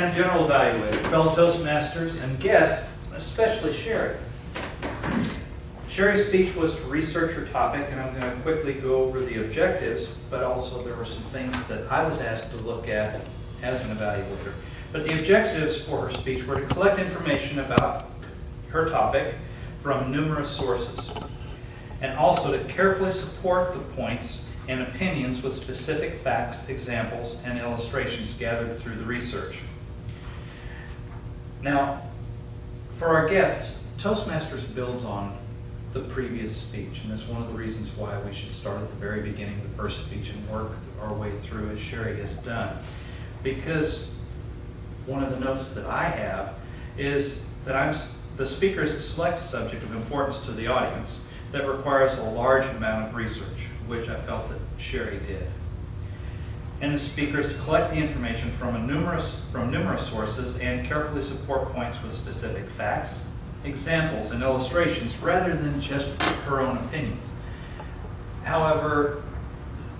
and general evaluator, fellow Toastmasters, and guests, especially Sherry. Sherry's speech was to research her topic, and I'm going to quickly go over the objectives, but also there were some things that I was asked to look at as an evaluator. But the objectives for her speech were to collect information about her topic from numerous sources, and also to carefully support the points and opinions with specific facts, examples, and illustrations gathered through the research. Now, for our guests, Toastmasters builds on the previous speech, and that's one of the reasons why we should start at the very beginning of the first speech and work our way through as Sherry has done. Because one of the notes that I have is that the speaker is to select a subject of importance to the audience that requires a large amount of research, which I felt that Sherry did. And the speaker is to collect the information from numerous sources and carefully support points with specific facts, examples, and illustrations rather than just her own opinions. However,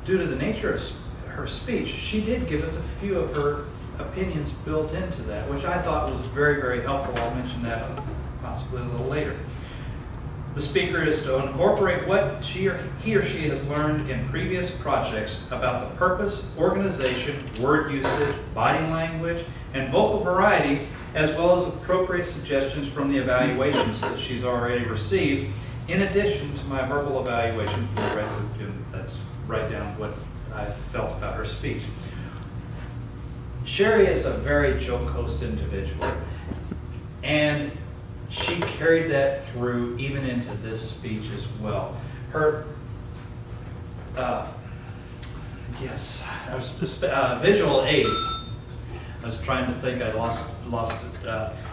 due to the nature of her speech, she did give us a few of her opinions built into that, which I thought was very, very helpful. I'll mention that possibly a little later. The speaker is to incorporate what he or she has learned in previous projects about the purpose, organization, word usage, body language, and vocal variety, as well as appropriate suggestions from the evaluations that she's already received, in addition to my verbal evaluation. Let's write down what I felt about her speech. Sherry is a very jocose individual, and she carried that through even into this speech as well. Her, visual aids. I was trying to think. I lost it.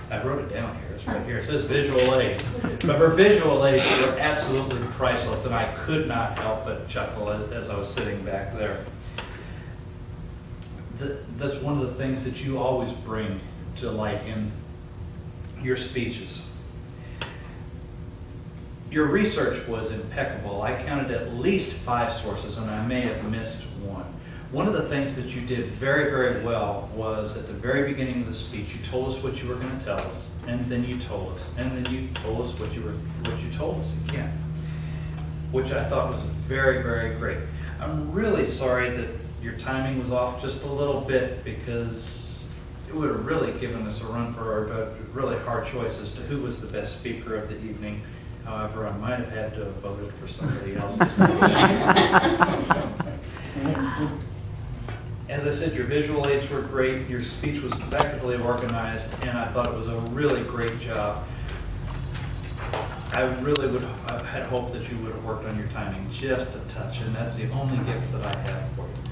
I wrote it down here. It's right here. It says visual aids. But her visual aids were absolutely priceless, and I could not help but chuckle as I was sitting back there. That's one of the things that you always bring to light in your speeches. Your research was impeccable. I counted at least 5 sources, and I may have missed one. One of the things that you did very, very well was at the very beginning of the speech, you told us what you were going to tell us, and then you told us, and then you told us what you told us again, which I thought was very, very great. I'm really sorry that your timing was off just a little bit, because it would have really given us a run for our really hard choice as to who was the best speaker of the evening. However, I might have had to have voted for somebody else. As I said, your visual aids were great. Your speech was effectively organized, and I thought it was a really great job. I really had hoped that you would have worked on your timing just a touch, and that's the only gift that I have for you.